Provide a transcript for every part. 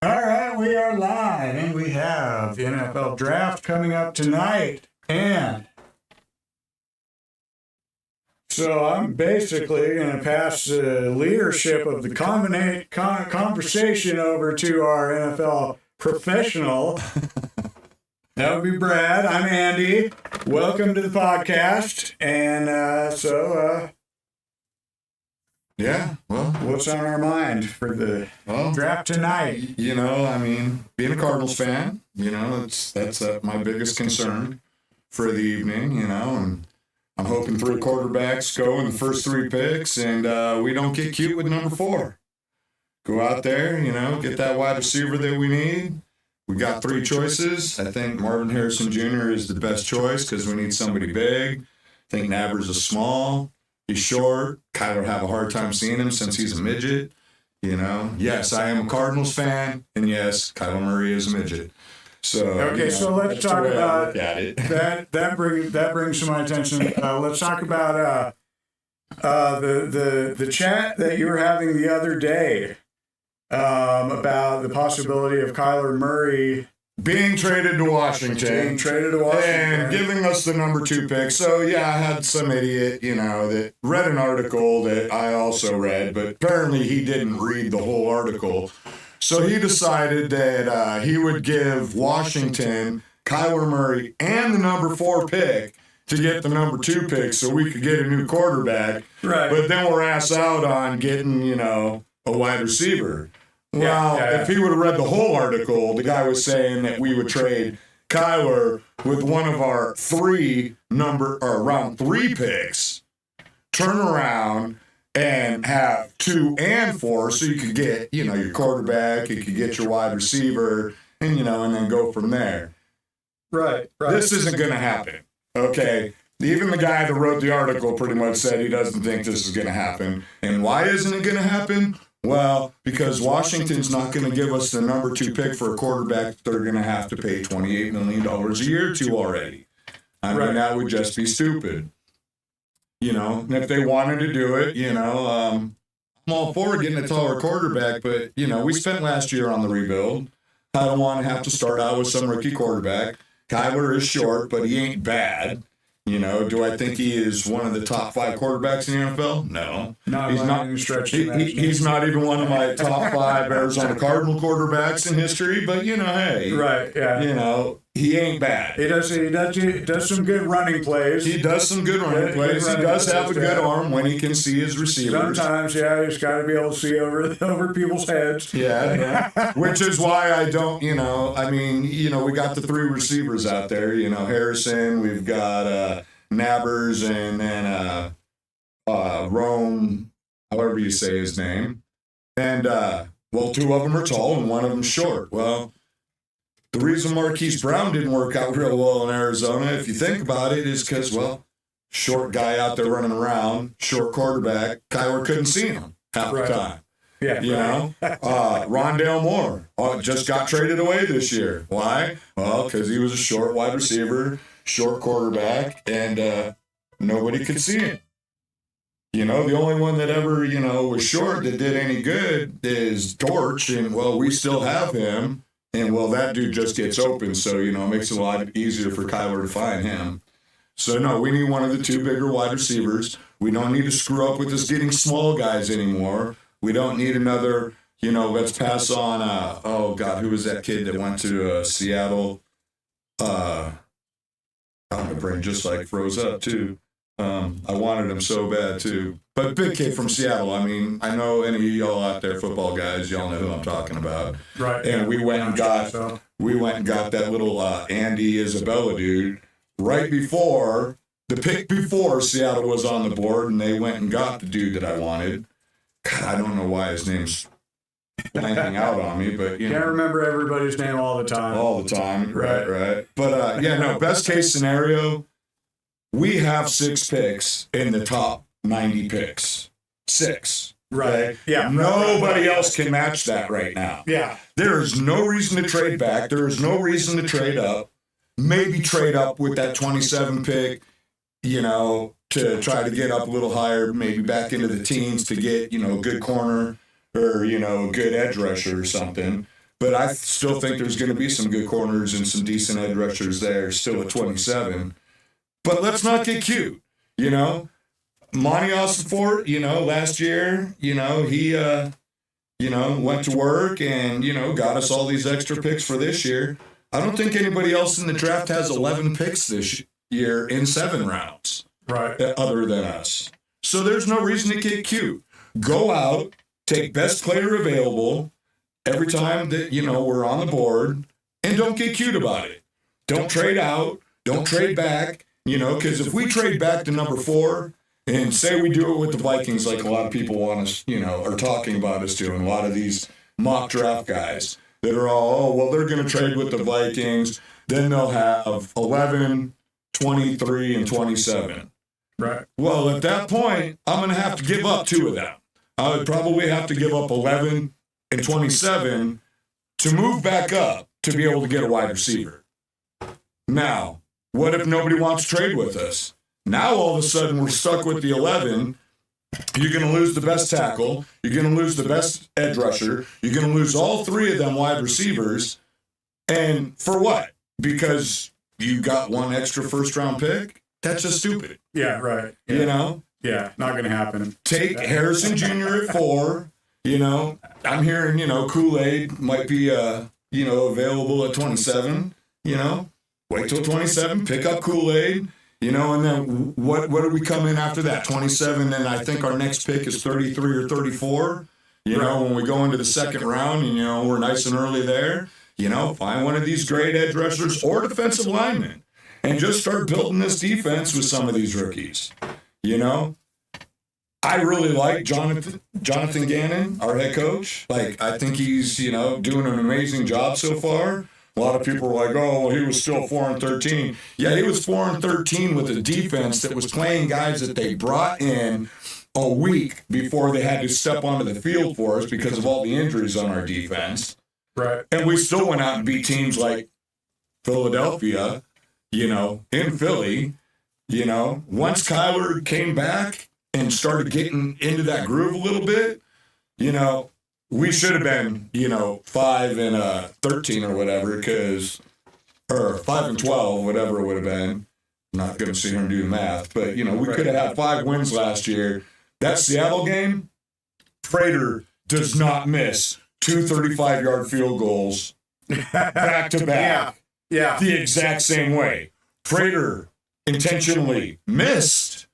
All right, we are live, and we have the NFL draft coming up tonight. And so I'm basically going to pass the leadership of the conversation over to our NFL professional. That would be Brad. I'm Andy. Welcome to the podcast. And yeah, well, what's on our mind for the draft tonight? You know, I mean, being a Cardinals fan, you know, that's my biggest concern for the evening, you know, and I'm hoping 3 quarterbacks go in the first 3 picks, and we don't get cute with number 4. Go out there, you know, get that wide receiver that we need. We got 3 choices. I think Marvin Harrison Jr. is the best choice because we need somebody big. I think Nabers is small. He's short. Kyler have a hard time seeing him since he's a midget. You know, yes, I am a Cardinals fan, and yes, Kyler Murray is a midget. So okay, so let's talk about that. That brings to my attention. Let's talk about the chat that you were having the other day about the possibility of Kyler Murray being traded to Washington. And giving us the number 2 pick. So, yeah, I had some idiot, you know, that read an article that I also read, but apparently he didn't read the whole article. So he decided that he would give Washington, Kyler Murray, and the number 4 pick to get the number 2 pick so we could get a new quarterback. Right. But then we're asked out on getting, you know, a wide receiver. Well, if he would have read the whole article, the guy was saying that we would trade Kyler with one of our round 3 picks, turn around and have 2 and 4 so you could get, you know, your quarterback, you could get your wide receiver, and, you know, and then go from there. Right. This isn't going to happen, okay? Even the guy that wrote the article pretty much said he doesn't think this is going to happen. And why isn't it going to happen? Well, because Washington's not going to give us the number 2 pick for a quarterback that they're going to have to pay $28 million a year to already. I mean, that would just be stupid. You know, and if they wanted to do it, you know, I'm all for getting a taller quarterback, but, you know, we spent last year on the rebuild. I don't want to have to start out with some rookie quarterback. Kyler is short, but he ain't bad. You know, do I think he is one of the top 5 quarterbacks in the NFL? No. He's not even stretching. He's not even one of my top 5 Arizona Cardinal quarterbacks in history, but, you know, hey. Right, yeah. You know, he ain't bad. He does some good running plays. He does some good running plays. He does have a good arm when he can see his receivers. Sometimes, yeah, he's got to be able to see over people's heads. Yeah. Which is why I don't, you know, I mean, you know, we got the 3 receivers out there. You know, Harrison, we've got Nabers, and then Rome, however you say his name. And, well, 2 of them are tall and 1 of them's short. Well, the reason Marquise Brown didn't work out real well in Arizona, if you think about it, is because, well, short guy out there running around, short quarterback, Kyler couldn't see him half the time. Yeah, you know, Rondale Moore just got traded away this year. Why? Well, because he was a short wide receiver, short quarterback, and nobody could see him. You know, the only one that ever, you know, was short that did any good is Torch, and, well, we still have him. And, well, that dude just gets open, so, you know, it makes it a lot easier for Kyler to find him. So, no, we need one of the 2 bigger wide receivers. We don't need to screw up with this getting small guys anymore. We don't need another, you know, let's pass on, oh, God, who was that kid that went to Seattle? My brain just, like, froze up, too. I wanted him so bad, too. But big kid from Seattle. I mean, I know any of y'all out there, football guys, y'all know who I'm talking about. Right. And we went and got that little Andy Isabella dude right before the pick before Seattle was on the board, and they went and got the dude that I wanted. God, I don't know why his name's blanking out on me, but you can't remember everybody's name all the time. All the time, right. But yeah, no. Best case scenario, we have 6 picks in the top 90 picks. 6. Right. Yeah. Nobody else can match that right now. Yeah. There is no reason to trade back. There is no reason to trade up. Maybe trade up with that 27 pick, you know, to try to get up a little higher, maybe back into the teens to get, you know, a good corner or, you know, a good edge rusher or something. But I still think there's going to be some good corners and some decent edge rushers there still at 27. But let's not get cute, you know. Monty Ossenfort, you know, last year, you know, he, went to work and, got us all these extra picks for this year. I don't think anybody else in the draft has 11 picks this year in 7 rounds. Right. Other than us. So there's no reason to get cute. Go out, take best player available every time that, we're on the board, and don't get cute about it. Don't trade out. Don't trade back, because if we trade back to number 4, and say we do it with the Vikings like a lot of people want us, are talking about us doing, a lot of these mock draft guys that are all, they're going to trade with the Vikings. Then they'll have 11, 23, and 27. Right. Well, at that point, I'm going to have to give up 2 of them. I would probably have to give up 11 and 27 to move back up to be able to get a wide receiver. Now, what if nobody wants to trade with us? Now, all of a sudden, we're stuck with the 11. You're going to lose the best tackle. You're going to lose the best edge rusher. You're going to lose all 3 of them wide receivers. And for what? Because you got 1 extra first-round pick? That's just stupid. Yeah, right. Yeah. Yeah, not going to happen. Take Harrison Jr. at 4. I'm hearing, Kool-Aid might be, available at 27. Wait till 27, pick up Kool-Aid. And then what do we come in after that? 27, and I think our next pick is 33 or 34. When we go into the second round, and, we're nice and early there, find one of these great edge rushers or defensive linemen and just start building this defense with some of these rookies. I really like Jonathan Gannon, our head coach. I think he's, doing an amazing job so far. A lot of people are like, he was still 4-13. Yeah, he was 4-13 with a defense that was playing guys that they brought in a week before they had to step onto the field for us because of all the injuries on our defense. Right. And we still went out and beat teams like Philadelphia, in Philly. Once Kyler came back and started getting into that groove a little bit, we should have been, 5-13 or whatever, or 5-12, whatever it would have been. I'm not going to sit here and do the math, but, we could have had 5 wins last year. That Seattle game, Prater does not miss 2 35-yard field goals back to back. Yeah. The exact same way. Prater intentionally missed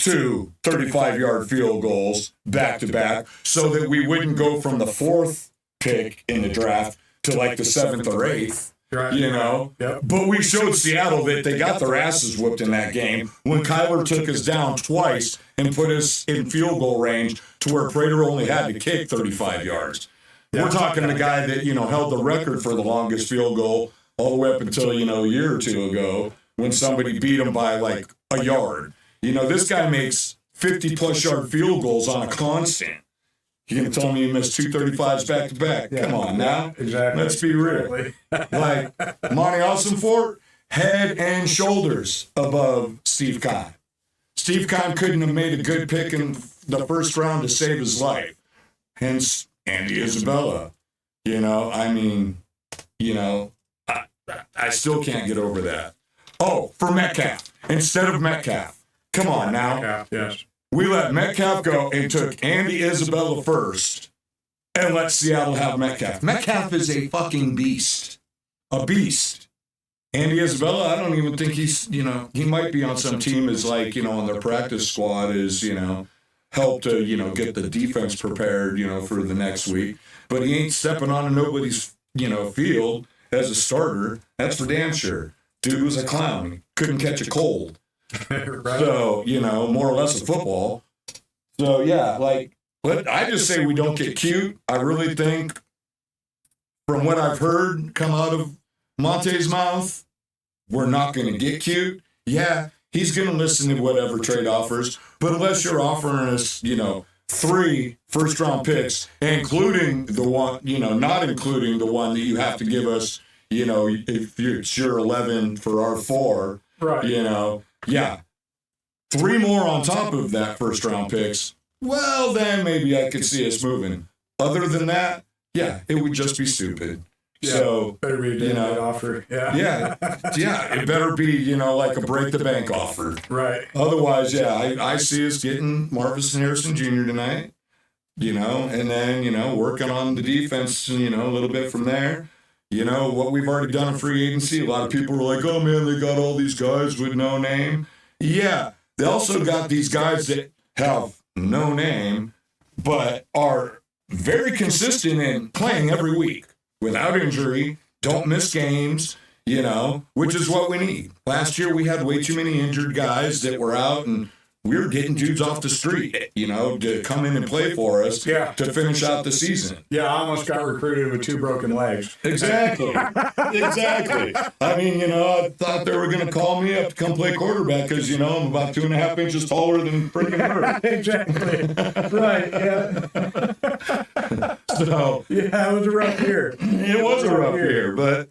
2 35-yard field goals back-to-back so that we wouldn't go from the 4th pick in the draft to like the 7th or 8th, Right. Yep. But we showed Seattle that they got their asses whooped in that game when Kyler took us down twice and put us in field goal range to where Prater only had to kick 35 yards. We're talking the guy that, held the record for the longest field goal all the way up until, a year or 2 ago when somebody beat him by like a yard. This guy makes 50-plus yard field goals on a constant. You're going to tell me he missed 2 35s back-to-back? Yeah. Come on now. Exactly. Let's be real. Like, Monty Ossenfort, head and shoulders above Steve Kahn. Steve Kahn couldn't have made a good pick in the first round to save his life. Hence, Andy Isabella. I still can't get over that. Oh, for Metcalf. Instead of Metcalf. Come on now. Metcalf, yes. We let Metcalf go and took Andy Isabella first and let Seattle have Metcalf. Metcalf is a fucking beast. A beast. Andy Isabella, I don't even think he's, he might be on some team as like, on their practice squad is, help to, get the defense prepared, for the next week. But he ain't stepping on nobody's, field as a starter. That's for damn sure. Dude was a clown. Couldn't catch a cold. Right. So, more or less of football. So, yeah, I just say we don't get cute. I really think, from what I've heard come out of Monte's mouth, we're not going to get cute. Yeah, he's going to listen to whatever trade offers, but unless you're offering us, 3 first-round picks, including the one, not including the one that you have to give us, if it's your 11 for our 4, right. Yeah. 3 more on top of that first round picks. Well, then maybe I could see us moving. Other than that, yeah, it would just be stupid. Yeah, So, better be a damn good offer. yeah, it better be, like a break the bank offer. Right. Otherwise, yeah, I see us getting Marvis Harrison Jr. tonight, and then, working on the defense, a little bit from there. What we've already done in free agency, a lot of people were like, oh man, they got all these guys with no name. Yeah, they also got these guys that have no name, but are very consistent in playing every week without injury, don't miss games, which is what we need. Last year we had way too many injured guys that were out, and we were getting dudes off the street, to come in and play for us to finish out the season. Yeah, I almost got recruited with 2 broken legs. Exactly. Exactly. I mean, I thought they were going to call me up to come play quarterback because, I'm about 2.5 inches taller than freaking her. Exactly. Right, yeah. So, yeah, it was a rough year. It was a rough year, but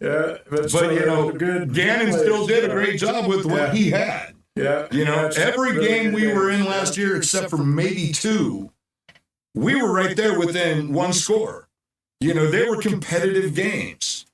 Gannon still did a great job with what he had. Yeah. Every really game we were in last year, except for maybe 2, we were right there within 1 score. They were competitive games.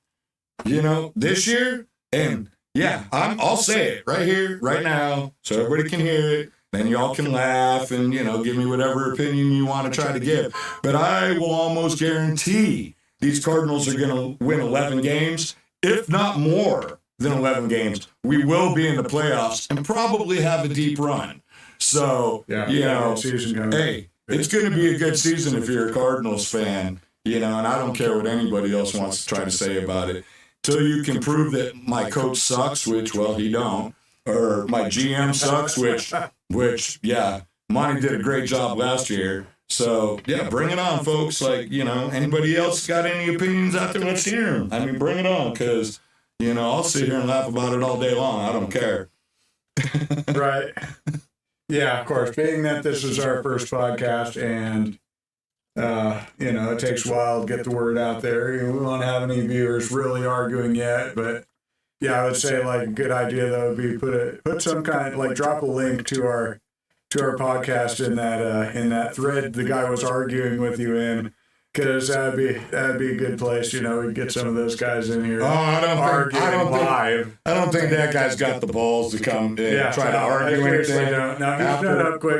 This year, and I'll say it right here, right now, so everybody can hear it. Then y'all can laugh and, give me whatever opinion you want to try to give. But I will almost guarantee these Cardinals are going to win 11 games, if not more than 11 games. We will be in the playoffs and probably have a deep run. So, hey, it's going to be a good season if you're a Cardinals fan, and I don't care what anybody else wants to try to say about it. Till you can prove that my coach sucks, which, well, he don't, or my GM sucks, which, Monty did a great job last year. So, bring it on, folks. Anybody else got any opinions out there? Let's hear them. I mean, bring it on, because I'll sit here and laugh about it all day long. I don't care. Right. Yeah, of course. Being that this is our first podcast and, it takes a while to get the word out there. We won't have any viewers really arguing yet, but I would say a good idea though would be put some kind of drop a link to our podcast in that thread the guy was arguing with you in. Because that'd be a good place, we'd get some of those guys in here. I don't think that guy's got the balls to come and try to argue anything.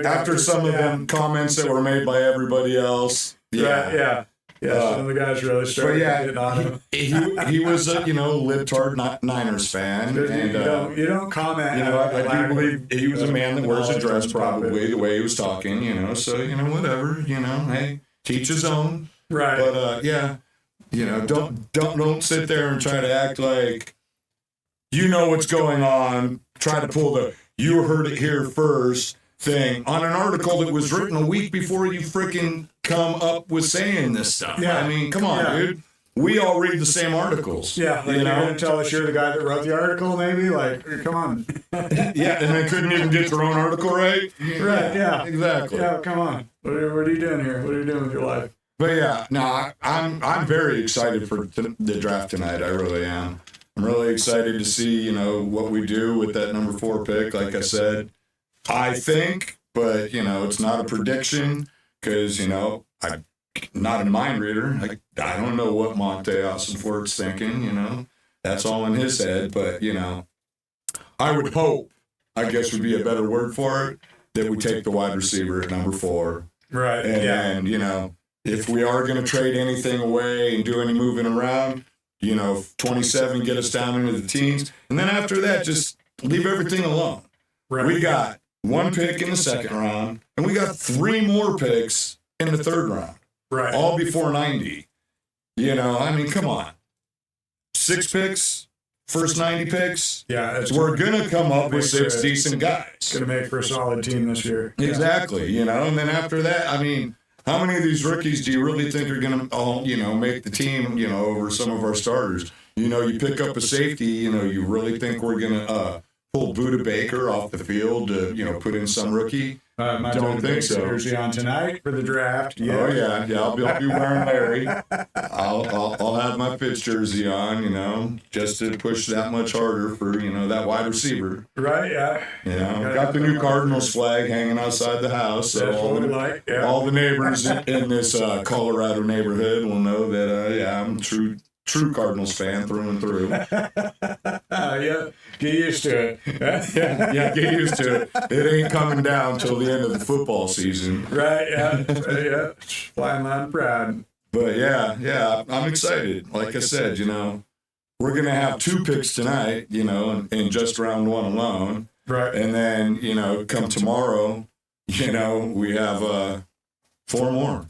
After some of them comments that were made by everybody else. Yeah. Some of the guys really started getting on him. He was a libtard Niners fan, and you don't comment. I do believe he was a man that wears a dress, probably the way he was talking. So whatever. Hey, teach his own. Right. But don't sit there and try to act like what's going on. Try to pull the "you heard it here first" thing on an article that was written a week before you freaking come up with saying this stuff. Yeah. I mean, come on, dude. We all read the same articles. Yeah, you're going to tell us you're the guy that wrote the article, maybe? Come on. And they couldn't even get their own article right? Right, yeah. Exactly. Yeah, come on. What are you doing here? What are you doing with your life? But I'm very excited for the draft tonight. I really am. I'm really excited to see, what we do with that number 4 pick. Like I said, I think, but, it's not a prediction because, I'm not a mind reader. I don't know what Monte Austinfort's thinking, That's all in his head. But, I would hope, I guess would be a better word for it, that we take the wide receiver at number 4. Right. And if we are going to trade anything away and do any moving around, 27, get us down into the teens. And then after that, just leave everything alone. Right. We got 1 pick in the 2nd round, and we got 3 more picks in the 3rd round. Right. All before 90. I mean, come on. 6 picks, first 90 picks. Yeah. We're going to come up with 6 decent guys. It's going to make for a solid team this year. Exactly. And then after that, I mean, how many of these rookies do you really think are going to all, make the team, over some of our starters? You pick up a safety, you really think we're going to pull Buda Baker off the field to, put in some rookie? Don't think so. Jersey on tonight for the draft. Yeah. Oh yeah. I'll be wearing Larry. I'll have my Fitz jersey on, just to push that much harder for that wide receiver. Right. Yeah. Got the new Cardinals flag hanging outside the house, so all the neighbors in this Colorado neighborhood will know that I'm a true Cardinals fan through and through. Yeah, get used to it. Yeah, get used to it. It ain't coming down till the end of the football season. Right, yeah. Flying line pride. But yeah, I'm excited. Like I said, we're going to have 2 picks tonight, in just round 1 alone. Right. And then, come tomorrow, we have 4 more.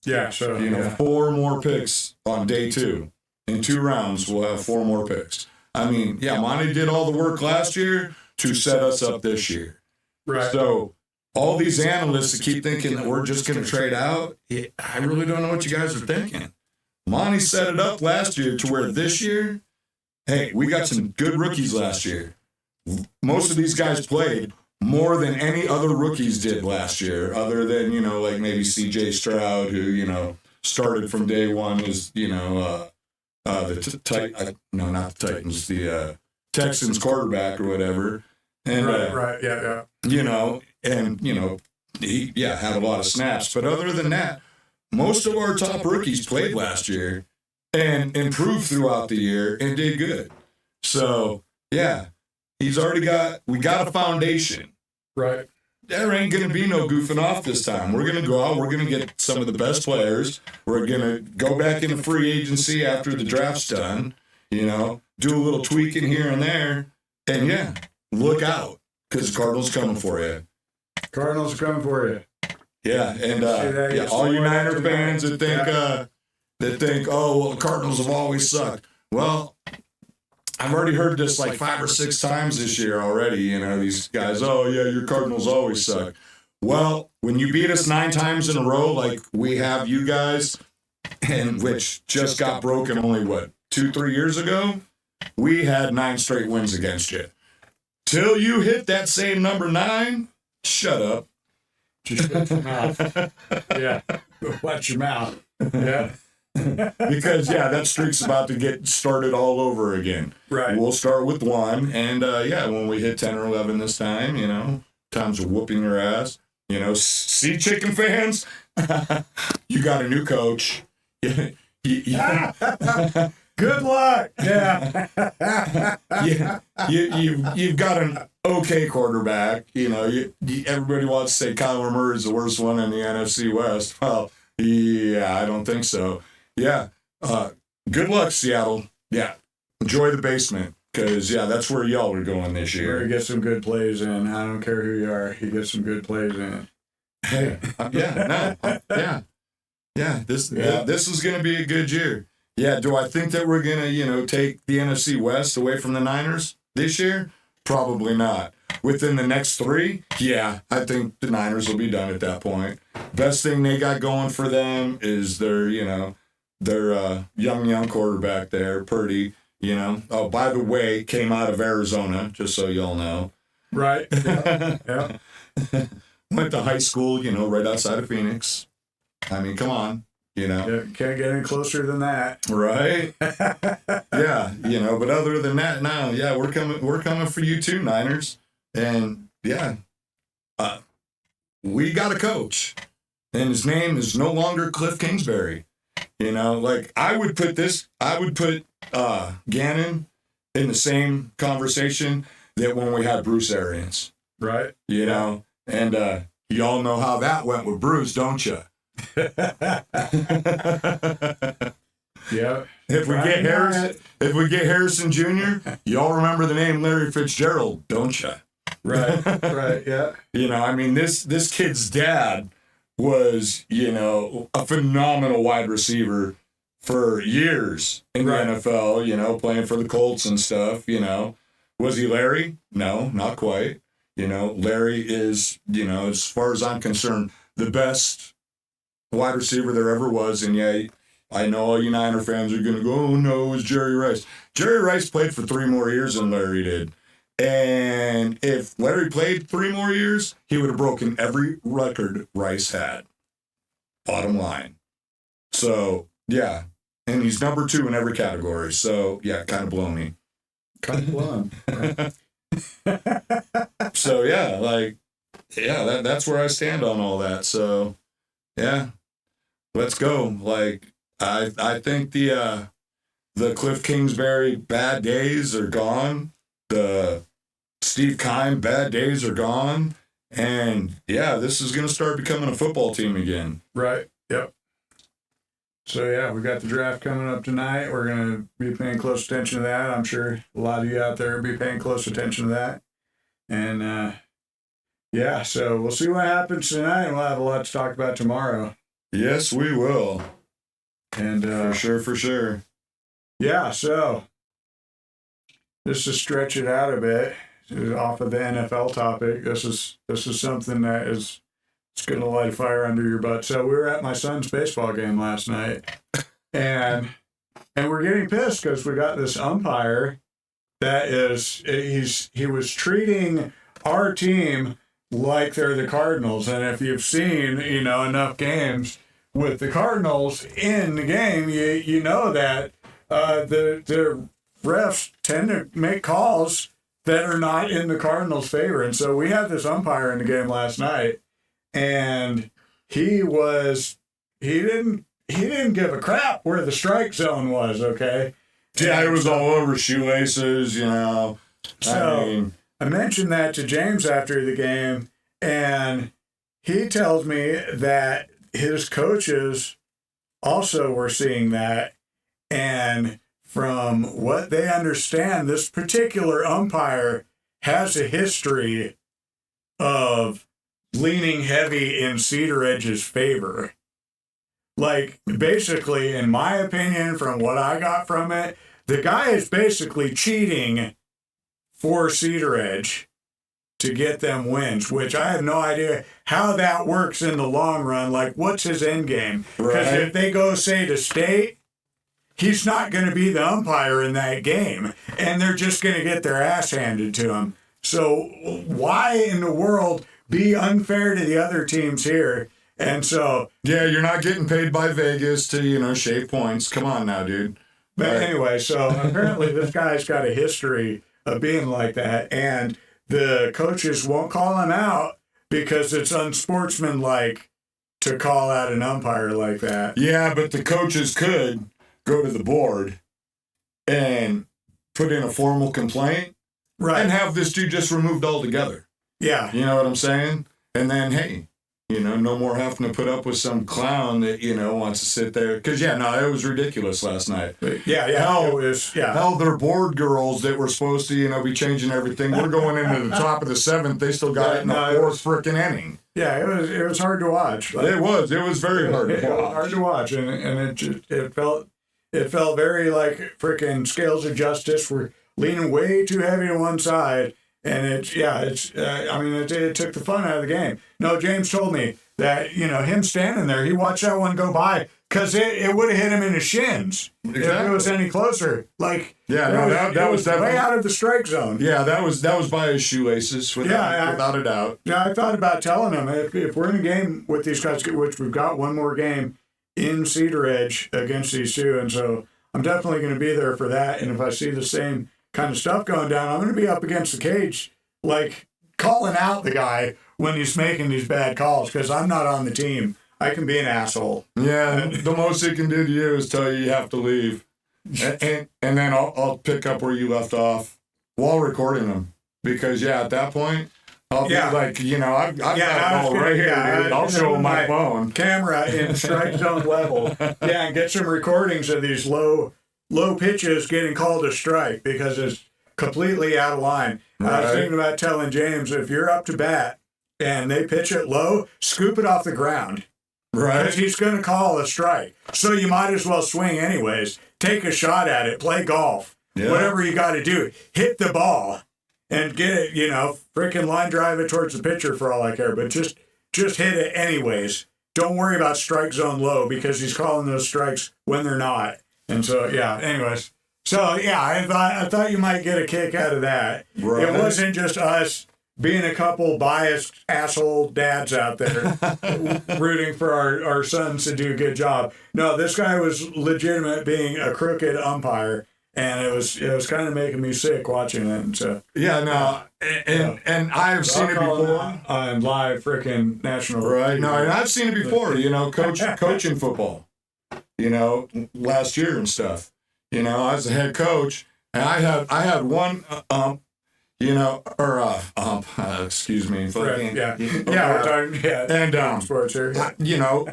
Yeah, so 4 more picks on day 2. In 2 rounds, we'll have 4 more picks. I mean, Monty did all the work last year to set us up this year. Right. So all these analysts that keep thinking that we're just going to trade out, I really don't know what you guys are thinking. Monty set it up last year to where this year, hey, we got some good rookies last year. Most of these guys played more than any other rookies did last year, other than, like maybe C.J. Stroud, who, started from day 1 as, not the Titans, the Texans quarterback or whatever. And, right, yeah. He had a lot of snaps. But other than that, most of our top rookies played last year and improved throughout the year and did good. So, we got a foundation. Right. There ain't going to be no goofing off this time. We're going to go out. We're going to get some of the best players. We're going to go back into free agency after the draft's done, do a little tweaking here and there. And, look out, because the Cardinals coming for you. Cardinals are coming for you. Yeah, and all you Niner fans that think, oh, well, the Cardinals have always sucked. Well, I've already heard this like 5 or 6 times this year already. These guys, oh, yeah, your Cardinals always suck. Well, when you beat us 9 times in a row, like we have you guys, and which just got broken only, 2-3 years ago, we had 9 straight wins against you. Till you hit that same number 9, shut up. Just shut your mouth. Yeah. Watch your mouth. Yeah. Because that streak's about to get started all over again. Right. We'll start with 1, and when we hit 10 or 11 this time, times are whooping your ass. See, Chicken fans, you got a new coach. Good luck. Yeah. You've got an okay quarterback. Everybody wants to say Kyler Murray's the worst one in the NFC West. Well, I don't think so. Yeah. Good luck, Seattle. Yeah. Enjoy the basement, because, that's where y'all are going this year. You get some good plays in. I don't care who you are. You get some good plays in. Hey, This is going to be a good year. Yeah. Do I think that we're going to, take the NFC West away from the Niners this year? Probably not. Within the next 3, I think the Niners will be done at that point. Best thing they got going for them is their young quarterback there, Purdy. Oh, by the way, came out of Arizona, just so y'all know. Right. Yeah. Went to high school, right outside of Phoenix. I mean, come on. Can't get any closer than that. Right? But other than that, no, we're coming for you too, Niners. And we got a coach, and his name is no longer Cliff Kingsbury. I would put Gannon in the same conversation that when we had Bruce Arians. Right. And y'all know how that went with Bruce, don't you? Yeah. If we get Harrison Jr., y'all remember the name Larry Fitzgerald, don't you? Right. Yeah. This kid's dad was, a phenomenal wide receiver for years in the NFL, playing for the Colts and stuff, Was he Larry? No, not quite. Larry is, as far as I'm concerned, the best wide receiver there ever was. And I know all you Niner fans are going to go, oh no, it was Jerry Rice. Jerry Rice played for 3 more years than Larry did. And if Larry played 3 more years, he would have broken every record Rice had. Bottom line. So, yeah. And he's number 2 in every category. So, yeah, kind of blow me. Kind of blown. So, yeah, like, yeah, that's where I stand on all that. So, yeah, let's go. Like, I think the Cliff Kingsbury bad days are gone. The Steve Keim bad days are gone. And, yeah, this is going to start becoming a football team again. Right. Yep. So, yeah, we got the draft coming up tonight. We're going to be paying close attention to that. I'm sure a lot of you out there will be paying close attention to that. And, yeah, so we'll see what happens tonight, and we'll have a lot to talk about tomorrow. Yes, we will. And For sure. Yeah, so just to stretch it out a bit off of the NFL topic, this is something that is going to light a fire under your butt. So we were at my son's baseball game last night, and we're getting pissed because we got this umpire that he was treating our team like they're the Cardinals. And if you've seen, enough games with the Cardinals in the game, you know that the refs tend to make calls that are not in the Cardinals' favor. And so we had this umpire in the game last night, and he didn't give a crap where the strike zone was, okay? Yeah, it was all over shoelaces, So I mentioned that to James after the game, and he tells me that his coaches also were seeing that. And from what they understand, this particular umpire has a history of leaning heavy in Cedar Edge's favor. Like, basically, in my opinion, from what I got from it, the guy is basically cheating for Cedar Edge to get them wins, which I have no idea how that works in the long run. Like, what's his end game? Because if they go, say, to state, he's not going to be the umpire in that game, and they're just going to get their ass handed to him. So why in the world be unfair to the other teams here? And so... Yeah, you're not getting paid by Vegas to, shave points. Come on now, dude. But anyway, so apparently this guy's got a history of being like that, and the coaches won't call him out because it's unsportsmanlike to call out an umpire like that. Yeah, but the coaches could go to the board and put in a formal complaint, right, and have this dude just removed altogether. Yeah. You know what I'm saying? And then, hey, no more having to put up with some clown that, wants to sit there. Because, it was ridiculous last night. Hell, their board girls that were supposed to, be changing everything. We're going into the top of the 7th. They still got it in the 4th freaking inning. Yeah, it was hard to watch. It was very hard to watch. It was hard to watch, and it felt very like freaking scales of justice were leaning way too heavy to one side. And it took the fun out of the game. No, James told me that, him standing there, he watched that one go by because it would have hit him in the shins if it was any closer. Like, that was way out of the strike zone. Yeah, that was by his shoelaces, without a doubt. Yeah, I thought about telling him if we're in a game with these guys, which we've got one more game in Cedar Edge against these two, and so I'm definitely going to be there for that. And if I see the same kind of stuff going down, I'm going to be up against the cage, like calling out the guy when he's making these bad calls, because I'm not on the team. I can be an asshole. Yeah, the most he can do to you is tell you have to leave. And then I'll pick up where you left off while recording them. Because, at that point, I'll be like, I've got it all right here, dude. I'll show him my phone. Camera in strike zone level. Yeah, and get some recordings of these low pitches getting called a strike because it's completely out of line. Right. I was thinking about telling James, if you're up to bat and they pitch it low, scoop it off the ground. Right. Because he's going to call a strike. So you might as well swing anyways. Take a shot at it. Play golf. Yeah. Whatever you got to do. Hit the ball and get it, freaking line drive it towards the pitcher for all I care. But just hit it anyways. Don't worry about strike zone low because he's calling those strikes when they're not. And so, anyways, So yeah, I thought you might get a kick out of that. Right. It wasn't just us being a couple biased asshole dads out there rooting for our sons to do a good job. No, this guy was legitimate, being a crooked umpire, and it was kind of making me sick watching it. And so Yeah, no, and I've seen it before on live freaking national. Right. No, and I've seen it before. Coaching football. Last year and stuff. I was a head coach, and I had one excuse me. Right, yeah, we're talking, And sports here.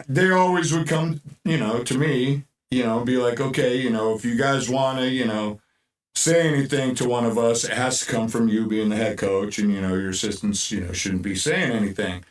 they always would come, to me, be like, okay, if you guys want to, say anything to one of us, it has to come from you being the head coach, and your assistants, shouldn't be saying anything.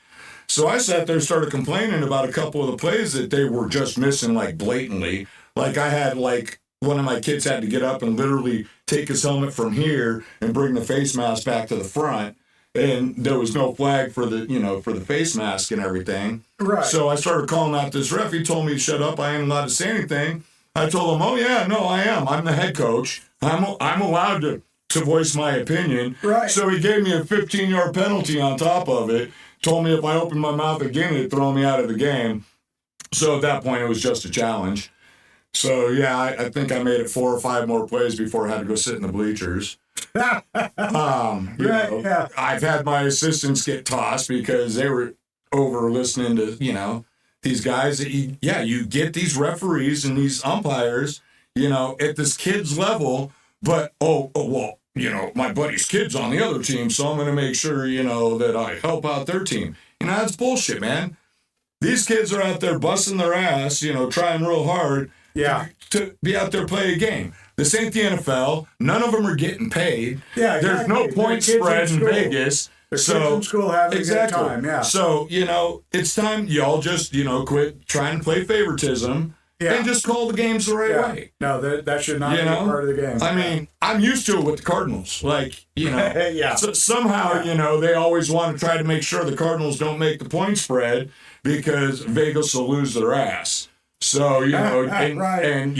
So I sat there and started complaining about a couple of the plays that they were just missing, like blatantly. Like I had one of my kids had to get up and literally take his helmet from here and bring the face mask back to the front. And there was no flag for the face mask and everything. Right. So I started calling out this ref. He told me to shut up. I ain't allowed to say anything. I told him, oh yeah, no, I am. I'm the head coach. I'm allowed to voice my opinion. Right. So he gave me a 15-yard penalty on top of it. Told me if I opened my mouth again, it'd throw me out of the game. So at that point, it was just a challenge. So, yeah, I think I made it 4 or 5 more plays before I had to go sit in the bleachers. Yeah. I've had my assistants get tossed because they were over listening to, these guys that you get these referees and these umpires, at this kid's level, but, well, my buddy's kid's on the other team, so I'm going to make sure, that I help out their team. That's bullshit, man. These kids are out there busting their ass, trying real hard to be out there play a game. This ain't the NFL. None of them are getting paid. Yeah, There's exactly. no point spread in Vegas. They're kids in school having a good time, yeah. So, it's time y'all just, quit trying to play favoritism and just call the games the right way. No, that should not be part of the game. I mean, I'm used to it with the Cardinals. Yeah. So somehow, they always want to try to make sure the Cardinals don't make the point spread because Vegas will lose their ass. So, and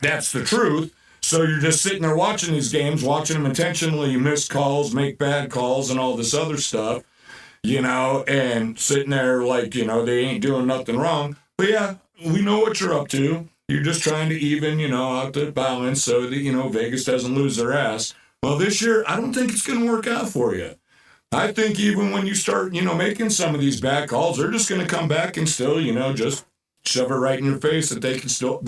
that's the truth. So you're just sitting there watching these games, watching them intentionally miss calls, make bad calls, and all this other stuff, and sitting there like, they ain't doing nothing wrong. But yeah, we know what you're up to. You're just trying to even, out the balance so that, Vegas doesn't lose their ass. Well, this year, I don't think it's going to work out for you. I think even when you start, making some of these bad calls, they're just going to come back and still, just shove it right in your face that they can still.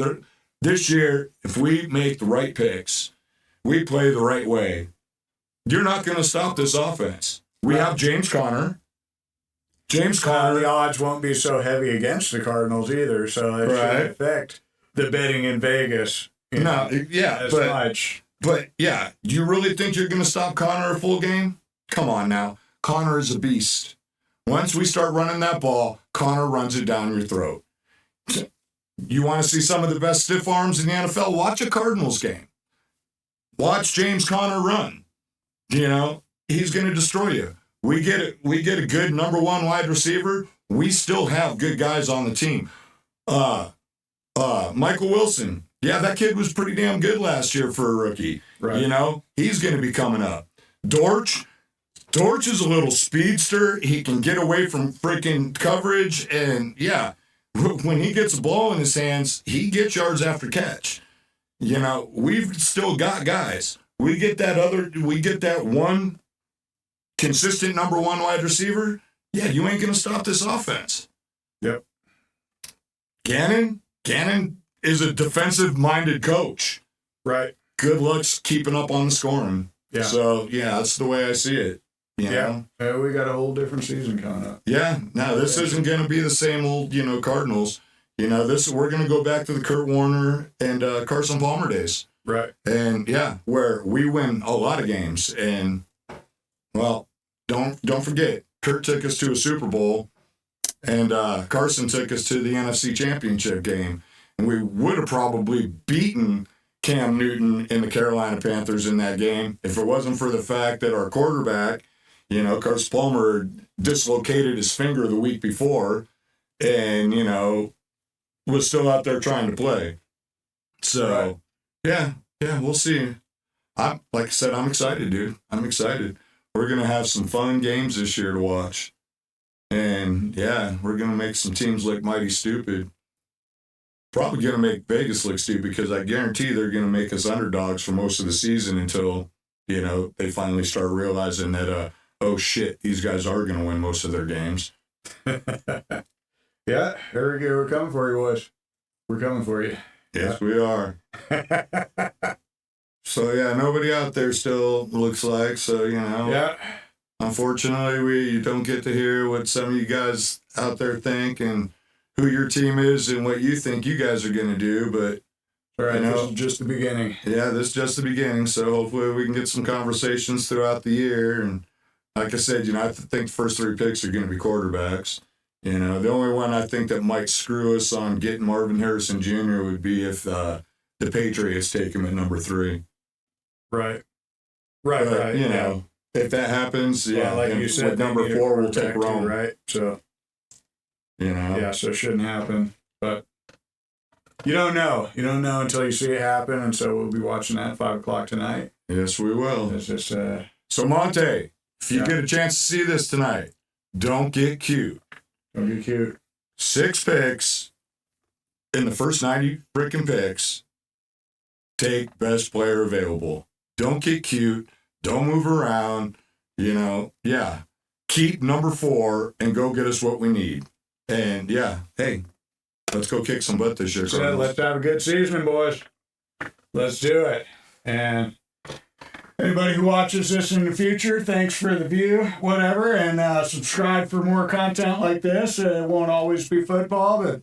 This year, if we make the right picks, we play the right way, you're not going to stop this offense. We have James Conner. The odds won't be so heavy against the Cardinals either, so it shouldn't affect the betting in Vegas. As much. But yeah, do you really think you're going to stop Conner a full game? Come on now. Conner is a beast. Once we start running that ball, Conner runs it down your throat. You want to see some of the best stiff arms in the NFL? Watch a Cardinals game. Watch James Conner run. He's going to destroy you. We get a good number 1 wide receiver. We still have good guys on the team. Michael Wilson. Yeah, that kid was pretty damn good last year for a rookie. Right. He's going to be coming up. Dortch is a little speedster. He can get away from freaking coverage. And yeah, when he gets the ball in his hands, he gets yards after catch. We've still got guys. We get that one consistent number 1 wide receiver. Yeah, you ain't going to stop this offense. Yep. Gannon is a defensive-minded coach. Right. Good luck keeping up on the scoring. Yeah. So, yeah, that's the way I see it. Yeah. We got a whole different season coming up. Yeah. No, this isn't going to be the same old, Cardinals. We're going to go back to the Kurt Warner and Carson Palmer days. Right. And, yeah, where we win a lot of games. And, well, don't forget, Kurt took us to a Super Bowl, and Carson took us to the NFC Championship game. And we would have probably beaten Cam Newton and the Carolina Panthers in that game if it wasn't for the fact that our quarterback, Carson Palmer, dislocated his finger the week before and, was still out there trying to play. So, Yeah, we'll see. Like I said, I'm excited, dude. I'm excited. We're gonna have some fun games this year to watch, and yeah, we're gonna make some teams look mighty stupid. Probably gonna make Vegas look stupid because I guarantee they're gonna make us underdogs for most of the season until they finally start realizing that oh shit, these guys are gonna win most of their games. Yeah, here we go. We're coming for you, boys. We're coming for you. Yes, we are. So yeah, nobody out there still looks like. So Yeah. unfortunately, you don't get to hear what some of you guys out there think and who your team is and what you think you guys are going to do. But all right, this is just the beginning. Yeah, this is just the beginning. So hopefully we can get some conversations throughout the year. And like I said, I think the first 3 picks are going to be quarterbacks. The only one I think that might screw us on getting Marvin Harrison Jr. would be if the Patriots take him at number 3. Right. But, if that happens, well, like you said, with number 4, we'll take Rome. Right. So, Yeah, so it shouldn't happen. But you don't know. You don't know until you see it happen. And so we'll be watching that at 5 o'clock tonight. Yes, we will. It's just, so, Monte, if you get a chance to see this tonight, don't get cute. Don't get cute. 6 picks in the first 90 freaking picks. Take best player available. Don't get cute. Don't move around. Keep number 4 and go get us what we need. And hey, let's go kick some butt this year. So let's have a good season, boys. Let's do it. And anybody who watches this in the future, thanks for the view, whatever, and subscribe for more content like this. It won't always be football, but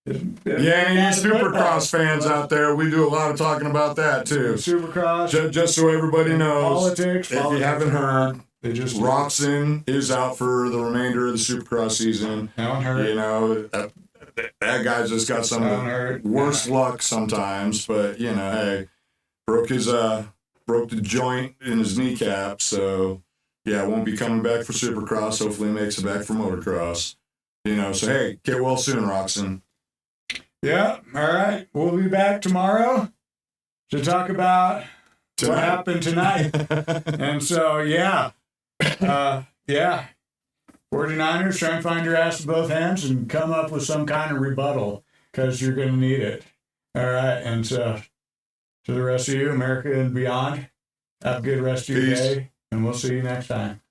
any Supercross fans out there, we do a lot of talking about that too. Supercross, just so everybody knows. Politics. If you haven't heard, Roxon is out for the remainder of the Supercross season. That guy's just got some of the worst luck sometimes, but hey, broke the joint in his kneecap, so won't be coming back for Supercross. Hopefully, he makes it back for motocross. So hey, get well soon, Roxon. Yeah, all right. We'll be back tomorrow to talk about what happened tonight. And so, 49ers, try and find your ass with both hands and come up with some kind of rebuttal because you're going to need it. All right. And so, to the rest of you, America and beyond, have a good rest of your day, and we'll see you next time.